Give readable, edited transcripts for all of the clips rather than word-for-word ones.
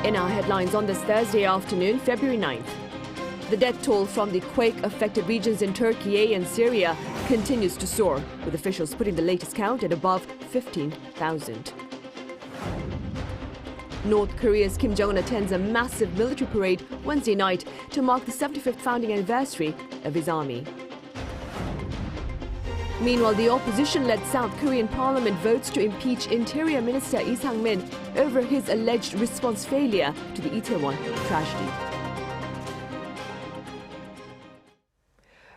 In our headlines on this Thursday afternoon, February 9th. The death toll from the quake-affected regions in Turkey and Syria continues to soar, with officials putting the latest count at above 15,000. North Korea's Kim Jong-un attends a massive military parade Wednesday night to mark the 75th founding anniversary of his army. Meanwhile, the opposition-led South Korean parliament votes to impeach Interior Minister Lee Sang-min over his alleged response failure to the Itaewon tragedy.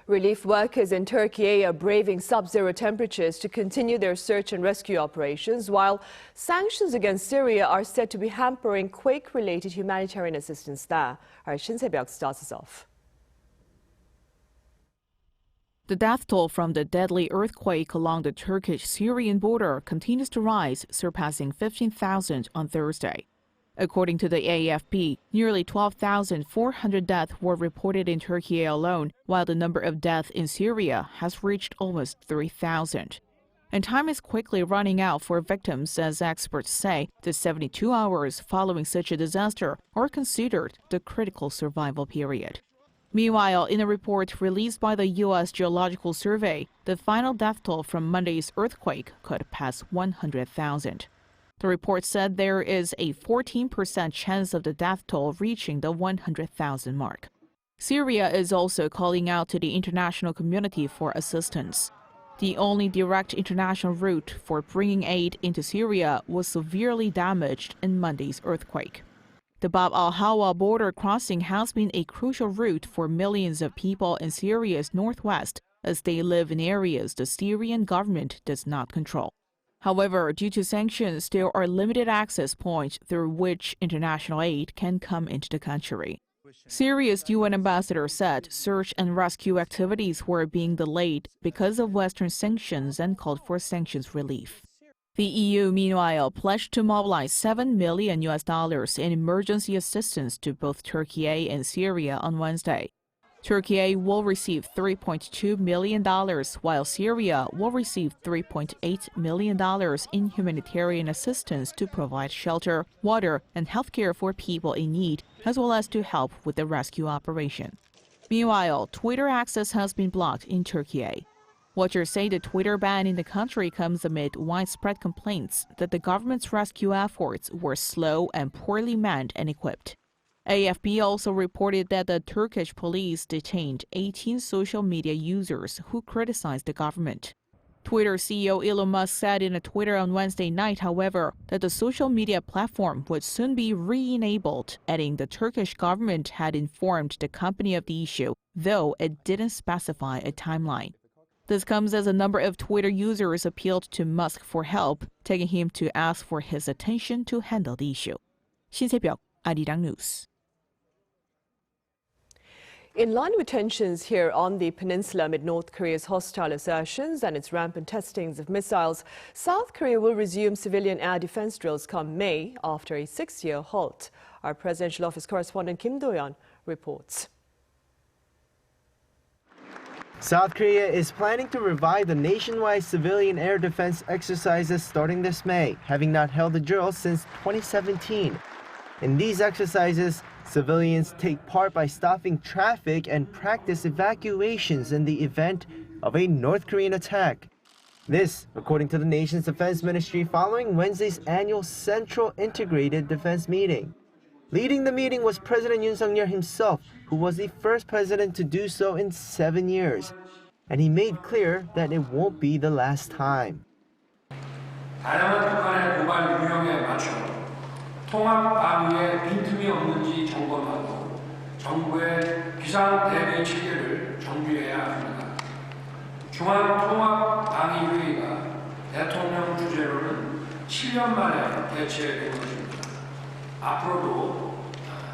Relief workers in Turkey are braving sub-zero temperatures to continue their search and rescue operations, while sanctions against Syria are said to be hampering quake-related humanitarian assistance there. Our Shin Se-byuk starts us off. The death toll from the deadly earthquake along the Turkish-Syrian border continues to rise, surpassing 15,000 on Thursday. According to the AFP, nearly 12,400 deaths were reported in Turkey alone, while the number of deaths in Syria has reached almost 3,000. And time is quickly running out for victims, as experts say the 72 hours following such a disaster are considered the critical survival period. Meanwhile, in a report released by the U.S. Geological Survey, the final death toll from Monday's earthquake could pass 100,000. The report said there is a 14% chance of the death toll reaching the 100,000 mark. Syria is also calling out to the international community for assistance. The only direct international route for bringing aid into Syria was severely damaged in Monday's earthquake. The Bab al-Hawa border crossing has been a crucial route for millions of people in Syria's northwest, as they live in areas the Syrian government does not control. However, due to sanctions, there are limited access points through which international aid can come into the country. Syria's UN ambassador said search and rescue activities were being delayed because of Western sanctions and called for sanctions relief. The EU, meanwhile, pledged to mobilize $7 million in emergency assistance to both Turkey and Syria on Wednesday. Turkey will receive $3.2 million, while Syria will receive $3.8 million in humanitarian assistance to provide shelter, water, and healthcare for people in need, as well as to help with the rescue operation. Meanwhile, Twitter access has been blocked in Turkey. Watchers say the Twitter ban in the country comes amid widespread complaints that the government's rescue efforts were slow and poorly manned and equipped. AFP also reported that the Turkish police detained 18 social media users who criticized the government. Twitter CEO Elon Musk said in a Twitter on Wednesday night, however, that the social media platform would soon be re-enabled, adding the Turkish government had informed the company of the issue, though it didn't specify a timeline. This comes as a number of Twitter users appealed to Musk for help, taking him to ask for his attention to handle the issue. Shin Se-byuk, Arirang News. In line with tensions here on the peninsula amid North Korea's hostile assertions and its rampant testings of missiles, South Korea will resume civilian air defense drills come May after a 6-year halt. Our presidential office correspondent Kim Do-yeon reports. South Korea is planning to revive the nationwide civilian air defense exercises starting this May, having not held a drill since 2017. In these exercises, civilians take part by stopping traffic and practice evacuations in the event of a North Korean attack. This, according to the nation's defense ministry, following Wednesday's annual Central Integrated Defense meeting. Leading the meeting was President Yoon himself, who was the first president to do so in 7 years. And he made clear that it won't be the last time. 다양한 북한의 도발 유형에 맞춰 통합 방위에 빈틈이 없는지 점검하고 정부의 비상 대비 체계를 정비해야 합니다. 중앙통합방위회의가 대통령 주재로는 7년 만에 개최된 것입니다. 앞으로도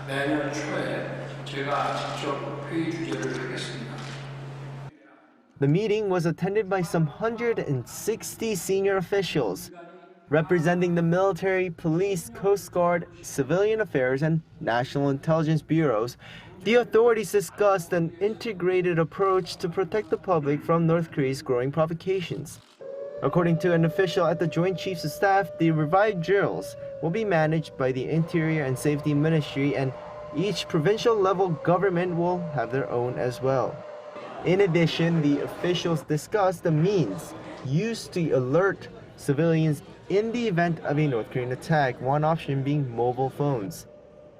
내년 초에 제가 직접 회의 주재를 하겠습니다. The meeting was attended by some 160 senior officials, representing the military, police, Coast Guard, civilian affairs, and national intelligence bureaus. The authorities discussed an integrated approach to protect the public from North Korea's growing provocations. According to an official at the Joint Chiefs of Staff, the revived drills will be managed by the Interior and Safety Ministry, and each provincial level government will have their own as well. In addition, the officials discussed the means used to alert civilians in the event of a North Korean attack, one option being mobile phones.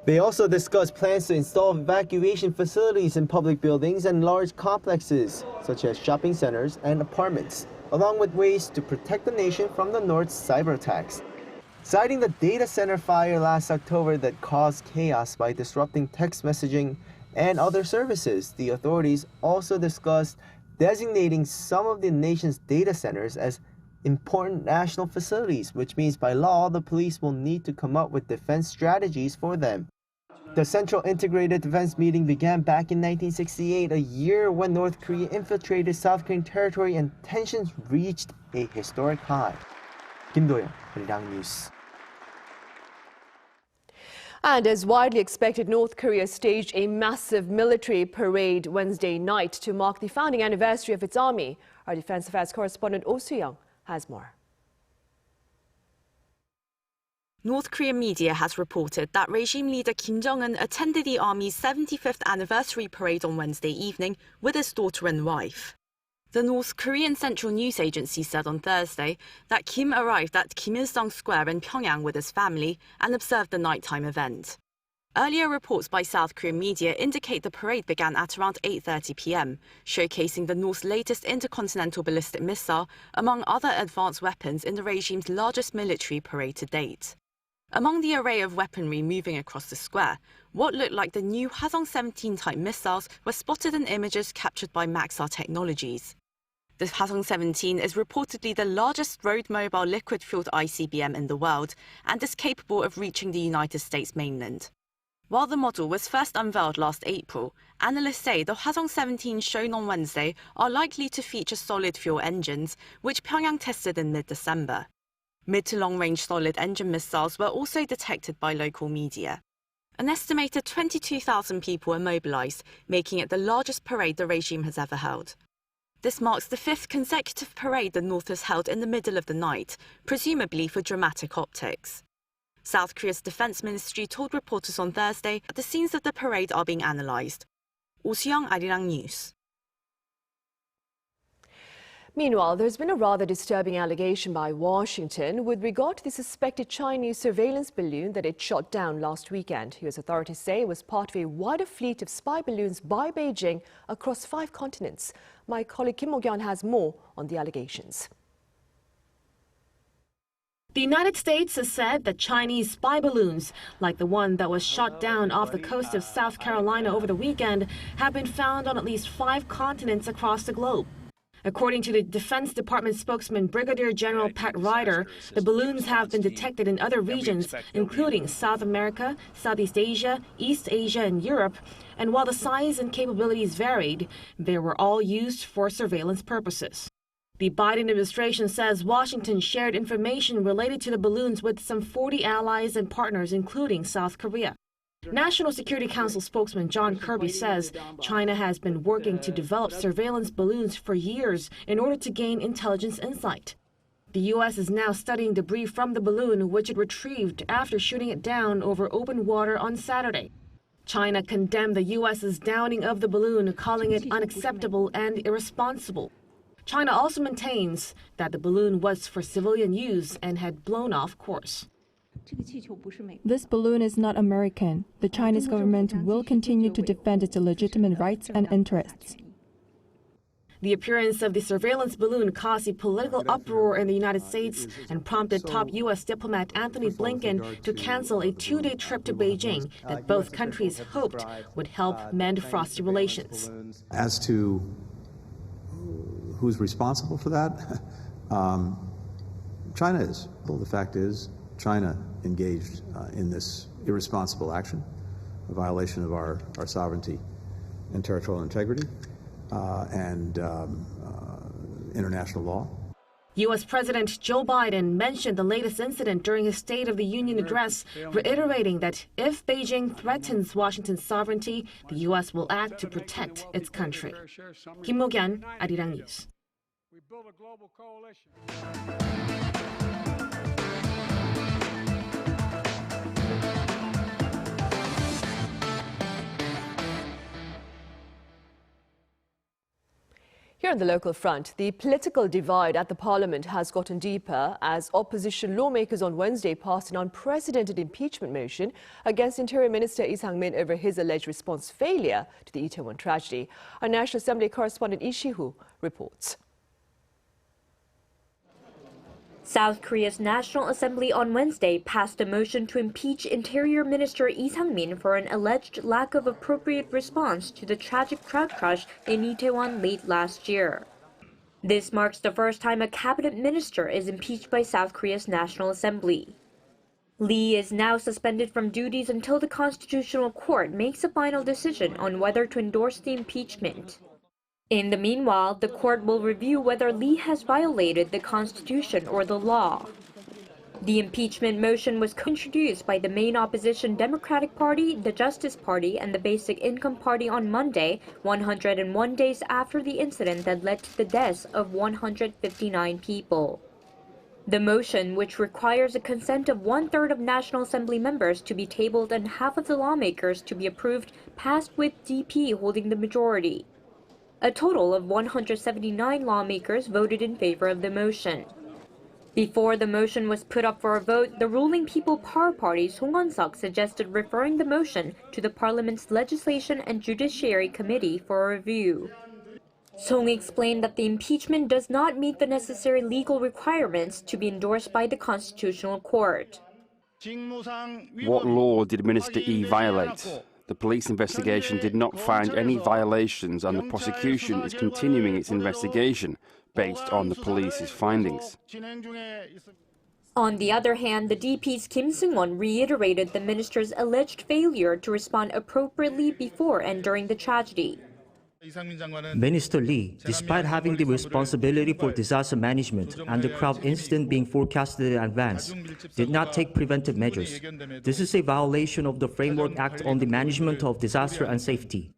They also discussed plans to install evacuation facilities in public buildings and large complexes, such as shopping centers and apartments, along with ways to protect the nation from the North's cyber attacks. Citing the data center fire last October that caused chaos by disrupting text messaging and other services, the authorities also discussed designating some of the nation's data centers as important national facilities, which means by law the police will need to come up with defense strategies for them. The Central Integrated Defense Meeting began back in 1968, a year when North Korea infiltrated South Korean territory and tensions reached a historic high. Kim Do-yeon, Arirang News. And as widely expected, North Korea staged a massive military parade Wednesday night to mark the founding anniversary of its army. Our defense affairs correspondent Oh Soo-young has more. North Korean media has reported that regime leader Kim Jong-un attended the army's 75th anniversary parade on Wednesday evening with his daughter and wife. The North Korean Central News Agency said on Thursday that Kim arrived at Kim Il-sung Square in Pyongyang with his family and observed the nighttime event. Earlier reports by South Korean media indicate the parade began at around 8:30 p.m., showcasing the North's latest intercontinental ballistic missile, among other advanced weapons in the regime's largest military parade to date. Among the array of weaponry moving across the square, what looked like the new Hwasong-17 type missiles were spotted in images captured by Maxar Technologies. The Hwasong-17 is reportedly the largest road-mobile liquid-fueled ICBM in the world and is capable of reaching the United States mainland. While the model was first unveiled last April, analysts say the Hwasong-17 shown on Wednesday are likely to feature solid-fuel engines, which Pyongyang tested in mid-December. Mid to long-range solid engine missiles were also detected by local media. An estimated 22,000 people were mobilized, making it the largest parade the regime has ever held. This marks the fifth consecutive parade the North has held in the middle of the night, presumably for dramatic optics. South Korea's defense ministry told reporters on Thursday that the scenes of the parade are being analyzed. Oh Soo-young, Arirang News. Meanwhile, there's been a rather disturbing allegation by Washington with regard to the suspected Chinese surveillance balloon that it shot down last weekend. U.S. authorities say it was part of a wider fleet of spy balloons by Beijing across 5 continents. My colleague Kim Mo-gyeon has more on the allegations. The United States has said that Chinese spy balloons, like the one that was shot down off the coast of South Carolina over the weekend, have been found on at least 5 continents across the globe. According to the Defense Department spokesman Brigadier General Pat Ryder, the balloons have been detected in other regions, including South America, Southeast Asia, East Asia, and Europe. And while the size and capabilities varied, they were all used for surveillance purposes. The Biden administration says Washington shared information related to the balloons with some 40 allies and partners, including South Korea. National Security Council spokesman John Kirby says China has been working to develop surveillance balloons for years in order to gain intelligence insight. The U.S. is now studying debris from the balloon, which it retrieved after shooting it down over open water on Saturday. China condemned the U.S.'s downing of the balloon, calling it unacceptable and irresponsible. China also maintains that the balloon was for civilian use and had blown off course. This balloon is not American. The Chinese government will continue to defend its legitimate rights and interests. The appearance of the surveillance balloon caused a political uproar in the United States and prompted top U.S. diplomat Anthony Blinken to cancel a 2-day trip to Beijing that both countries hoped would help mend frosty relations. As to who's responsible for that, China is. Well, the fact is, China engaged in this irresponsible action, a violation of our sovereignty and territorial integrity and international law. U.S. President Joe Biden mentioned the latest incident during his State of the Union address, reiterating that if Beijing threatens Washington's sovereignty, the U.S. will act to protect its country. Kim Mo-gyeon, Arirang News. build a global coalition. Here on the local front, the political divide at the parliament has gotten deeper as opposition lawmakers on Wednesday passed an unprecedented impeachment motion against Interior Minister Lee Sang-min over his alleged response failure to the Itaewon tragedy. Our National Assembly correspondent Lee Si-hoo reports. South Korea's National Assembly on Wednesday passed a motion to impeach Interior Minister Lee Sang-min for an alleged lack of appropriate response to the tragic crowd crush in Itaewon late last year. This marks the first time a cabinet minister is impeached by South Korea's National Assembly. Lee is now suspended from duties until the Constitutional Court makes a final decision on whether to endorse the impeachment. In the meanwhile, the court will review whether Lee has violated the Constitution or the law. The impeachment motion was introduced by the main opposition Democratic Party, the Justice Party, and the Basic Income Party on Monday, 101 days after the incident that led to the deaths of 159 people. The motion, which requires a consent of 1/3 of National Assembly members to be tabled and half of the lawmakers to be approved, passed with DP holding the majority. A total of 179 lawmakers voted in favor of the motion. Before the motion was put up for a vote, the ruling People Power Party Song Won-seok suggested referring the motion to the Parliament's Legislation and Judiciary Committee for a review. Song explained that the impeachment does not meet the necessary legal requirements to be endorsed by the Constitutional Court. What law did Minister Lee violate? The police investigation did not find any violations, and the prosecution is continuing its investigation based on the police's findings. On the other hand, the DP's Kim Seung-won reiterated the minister's alleged failure to respond appropriately before and during the tragedy. Minister Lee, despite having the responsibility for disaster management and the crowd incident being forecasted in advance, did not take preventive measures. This is a violation of the Framework Act on the Management of Disaster and Safety.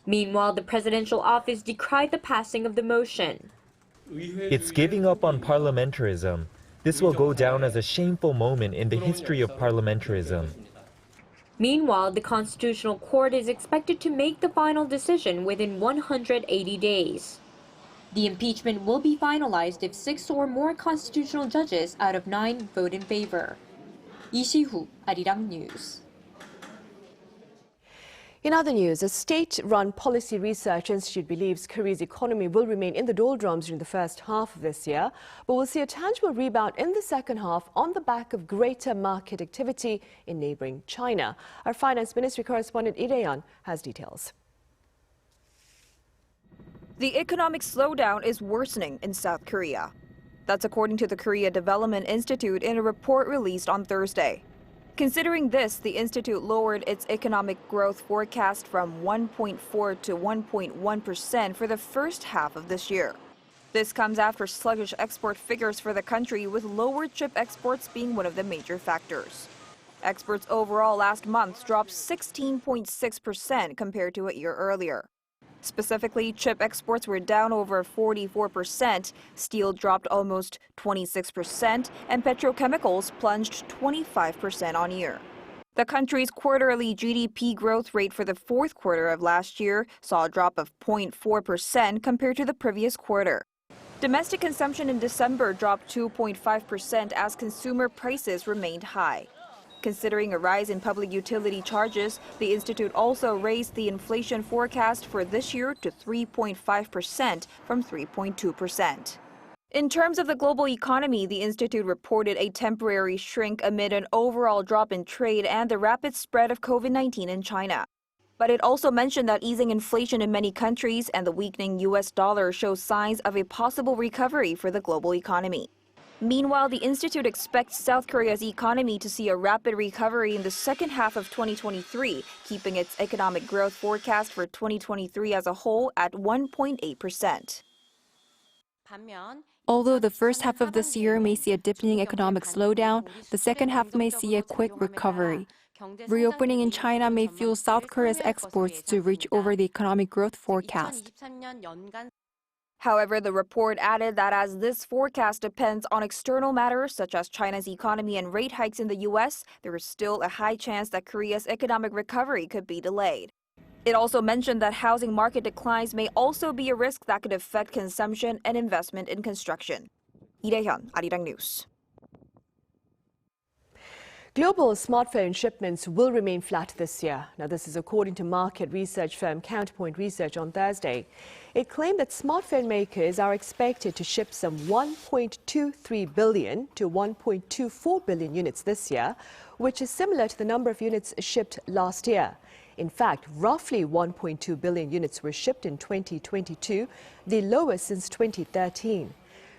Meanwhile, the presidential office decried the passing of the motion. It's giving up on parliamentarism. This will go down as a shameful moment in the history of parliamentarism. Meanwhile, the Constitutional Court is expected to make the final decision within 180 days. The impeachment will be finalized if 6 or more constitutional judges out of 9 vote in favor. Lee Si-hoo, Arirang News. In other news, a state-run policy research institute believes Korea's economy will remain in the doldrums during the first half of this year, but will see a tangible rebound in the second half on the back of greater market activity in neighboring China. Our Finance Ministry correspondent Lee Jae-yeon has details. The economic slowdown is worsening in South Korea. That's according to the Korea Development Institute in a report released on Thursday. Considering this, the institute lowered its economic growth forecast from 1.4 to 1.1% for the first half of this year. This comes after sluggish export figures for the country, with lower chip exports being one of the major factors. Exports overall last month dropped 16.6% compared to a year earlier. Specifically, chip exports were down over 44%, steel dropped almost 26%, and petrochemicals plunged 25% on year. The country's quarterly GDP growth rate for the fourth quarter of last year saw a drop of 0.4% compared to the previous quarter. Domestic consumption in December dropped 2.5% as consumer prices remained high. Considering a rise in public utility charges, the institute also raised the inflation forecast for this year to 3.5% from 3.2%. In terms of the global economy, the institute reported a temporary shrink amid an overall drop in trade and the rapid spread of COVID-19 in China. But it also mentioned that easing inflation in many countries and the weakening U.S. dollar show signs of a possible recovery for the global economy. Meanwhile, the institute expects South Korea's economy to see a rapid recovery in the second half of 2023, keeping its economic growth forecast for 2023 as a whole at 1.8%. Although the first half of this year may see a deepening economic slowdown, the second half may see a quick recovery. Reopening in China may fuel South Korea's exports to reach over the economic growth forecast. However, the report added that as this forecast depends on external matters such as China's economy and rate hikes in the U.S., there is still a high chance that Korea's economic recovery could be delayed. It also mentioned that housing market declines may also be a risk that could affect consumption and investment in construction. Lee Dae-hyun, Arirang News. Global smartphone shipments will remain flat this year. Now, this is according to market research firm Counterpoint Research on Thursday. It claimed that smartphone makers are expected to ship some 1.23 billion to 1.24 billion units this year, which is similar to the number of units shipped last year. In fact, roughly 1.2 billion units were shipped in 2022, the lowest since 2013.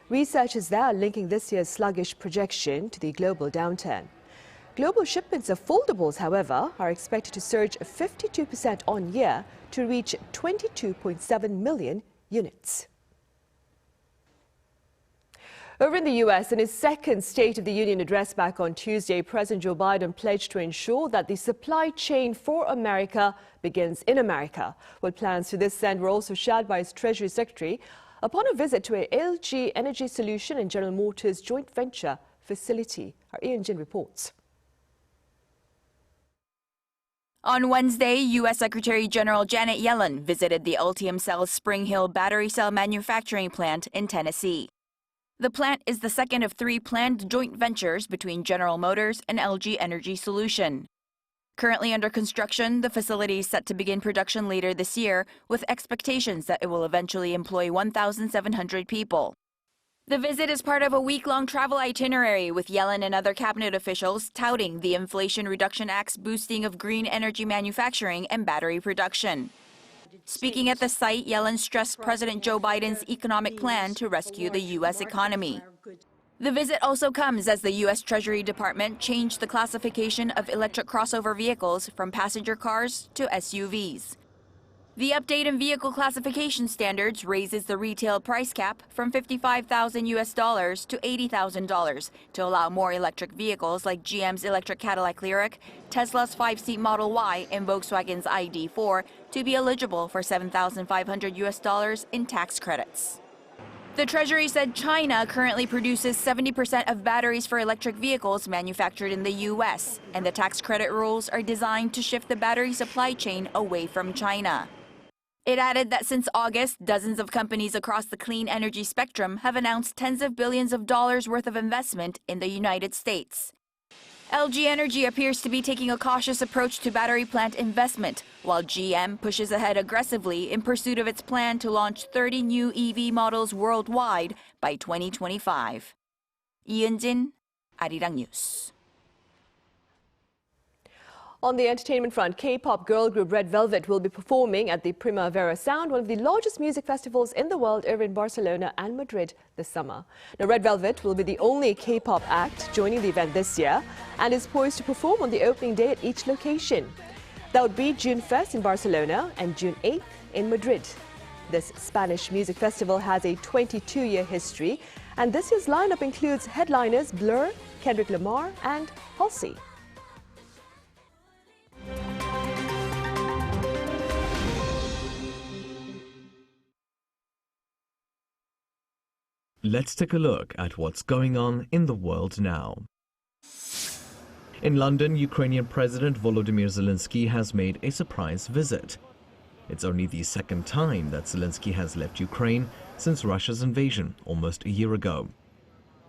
Researchers there are linking this year's sluggish projection to the global downturn. Global shipments of foldables, however, are expected to surge 52% on year to reach 22.7 million units. Over in the U.S., in his second State of the Union address back on Tuesday, President Joe Biden pledged to ensure that the supply chain for America begins in America. Well, plans to this end were also shared by his Treasury Secretary upon a visit to a LG Energy Solution and General Motors joint venture facility. Our Ian Jin reports. On Wednesday, U.S. Secretary General Janet Yellen visited the Ultium Cells Spring Hill battery cell manufacturing plant in Tennessee. The plant is the second of 3 planned joint ventures between General Motors and LG Energy Solution. Currently under construction, the facility is set to begin production later this year, with expectations that it will eventually employ 1,700 people. The visit is part of a week-long travel itinerary, with Yellen and other cabinet officials touting the Inflation Reduction Act's boosting of green energy manufacturing and battery production. Speaking at the site, Yellen stressed President Joe Biden's economic plan to rescue the U.S. economy. The visit also comes as the U.S. Treasury Department changed the classification of electric crossover vehicles from passenger cars to SUVs. The update in vehicle classification standards raises the retail price cap from $55,000 to $80,000 to allow more electric vehicles like GM's electric Cadillac Lyriq, Tesla's 5-seat Model Y, and Volkswagen's ID.4 to be eligible for $7,500 in tax credits. The Treasury said China currently produces 70% of batteries for electric vehicles manufactured in the U.S., and the tax credit rules are designed to shift the battery supply chain away from China. It added that since August, dozens of companies across the clean energy spectrum have announced tens of billions of dollars worth of investment in the United States. LG Energy appears to be taking a cautious approach to battery plant investment, while GM pushes ahead aggressively in pursuit of its plan to launch 30 new EV models worldwide by 2025. Ian Jin, Arirang News. On the entertainment front, K-pop girl group Red Velvet will be performing at the Primavera Sound, one of the largest music festivals in the world, over in Barcelona and Madrid this summer. Now, Red Velvet will be the only K-pop act joining the event this year and is poised to perform on the opening day at each location. That would be June 1st in Barcelona and June 8th in Madrid. This Spanish music festival has a 22-year history, and this year's lineup includes headliners Blur, Kendrick Lamar and Halsey. Let's take a look at what's going on in the world now. In London, Ukrainian President Volodymyr Zelenskyy has made a surprise visit. It's only the second time that Zelenskyy has left Ukraine since Russia's invasion almost a year ago.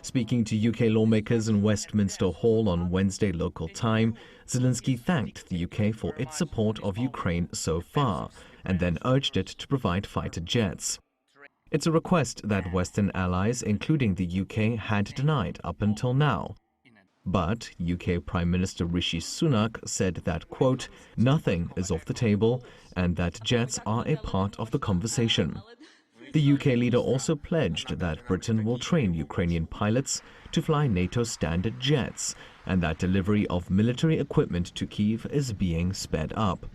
Speaking to UK lawmakers in Westminster Hall on Wednesday local time, Zelenskyy thanked the UK for its support of Ukraine so far and then urged it to provide fighter jets. It's a request that Western allies, including the UK, had denied up until now. But UK Prime Minister Rishi Sunak said that, quote, nothing is off the table and that jets are a part of the conversation. The UK leader also pledged that Britain will train Ukrainian pilots to fly NATO standard jets and that delivery of military equipment to Kyiv is being sped up.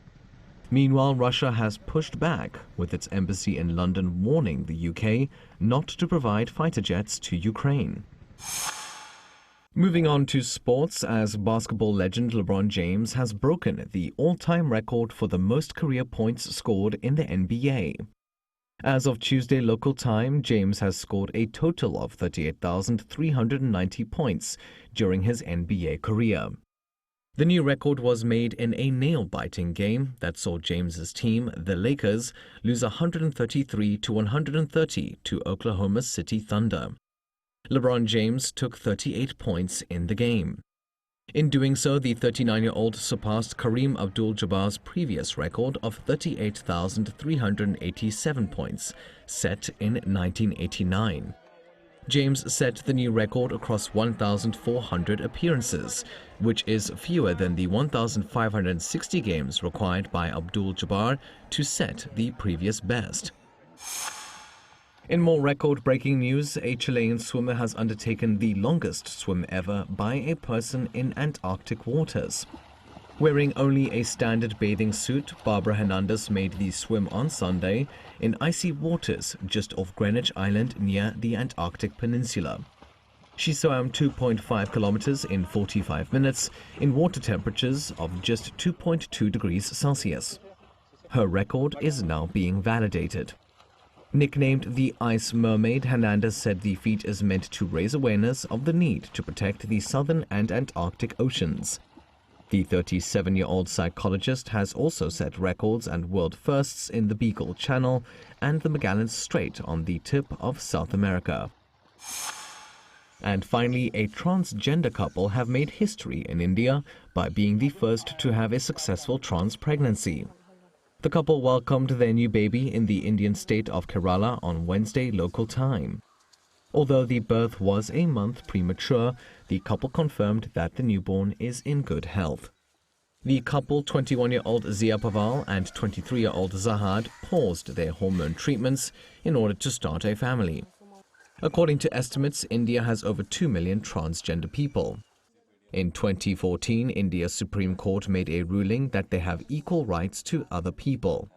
Meanwhile, Russia has pushed back, with its embassy in London warning the UK not to provide fighter jets to Ukraine. Moving on to sports, as basketball legend LeBron James has broken the all-time record for the most career points scored in the NBA. As of Tuesday local time, James has scored a total of 38,390 points during his NBA career. The new record was made in a nail-biting game that saw James's team, the Lakers, lose 133-130 to Oklahoma City Thunder. LeBron James took 38 points in the game. In doing so, the 39-year-old surpassed Kareem Abdul-Jabbar's previous record of 38,387 points, set in 1989. James set the new record across 1,400 appearances, which is fewer than the 1,560 games required by Abdul-Jabbar to set the previous best. In more record-breaking news, a Chilean swimmer has undertaken the longest swim ever by a person in Antarctic waters. Wearing only a standard bathing suit, Barbara Hernandez made the swim on Sunday in icy waters just off Greenwich Island near the Antarctic Peninsula. She swam 2.5 kilometers in 45 minutes in water temperatures of just 2.2 degrees Celsius. Her record is now being validated. Nicknamed the Ice Mermaid, Hernandez said the feat is meant to raise awareness of the need to protect the southern and Antarctic oceans. The 37-year-old psychologist has also set records and world firsts in the Beagle Channel and the Magellan Strait on the tip of South America. And finally, a transgender couple have made history in India by being the first to have a successful trans pregnancy. The couple welcomed their new baby in the Indian state of Kerala on Wednesday local time. Although the birth was a month premature, the couple confirmed that the newborn is in good health. The couple, 21-year-old Zia Paval and 23-year-old Zahad, paused their hormone treatments in order to start a family. According to estimates, India has over 2 million transgender people. In 2014, India's Supreme Court made a ruling that they have equal rights to other people.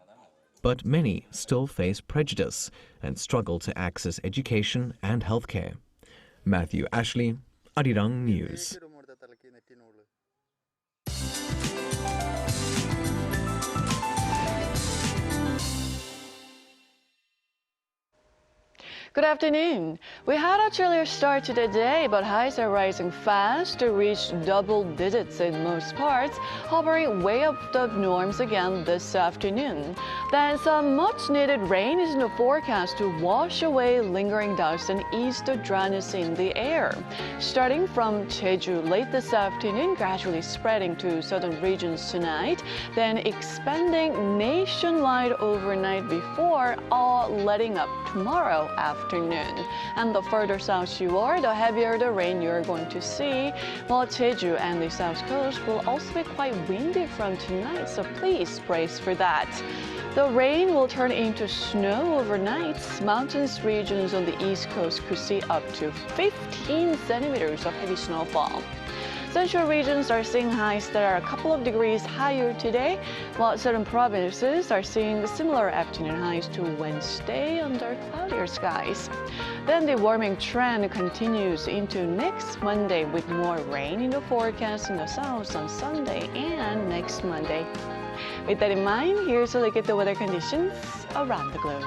But many still face prejudice and struggle to access education and healthcare. Matthew Ashley, Arirang News. Good afternoon. We had a chillier start to the day, but highs are rising fast to reach double digits in most parts, hovering way above norms again this afternoon. Then some much-needed rain is in the forecast to wash away lingering dust and ease the dryness in the air. Starting from Jeju late this afternoon, gradually spreading to southern regions tonight, then expanding nationwide overnight before all letting up tomorrow afternoon. And the further south you are, the heavier the rain you're going to see. While Jeju and the south coast will also be quite windy from tonight, so please brace for that. The rain will turn into snow overnight. Mountainous regions on the east coast could see up to 15 centimeters of heavy snowfall. Central regions are seeing highs that are a couple of degrees higher today, while southern provinces are seeing similar afternoon highs to Wednesday under cloudier skies. Then the warming trend continues into next Monday with more rain in the forecast in the south on Sunday and next Monday. With that in mind, here's a look at the weather conditions around the globe.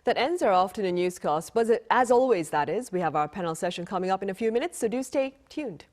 That ends our afternoon newscast, but as always, that is, we have our panel session coming up in a few minutes, so do stay tuned.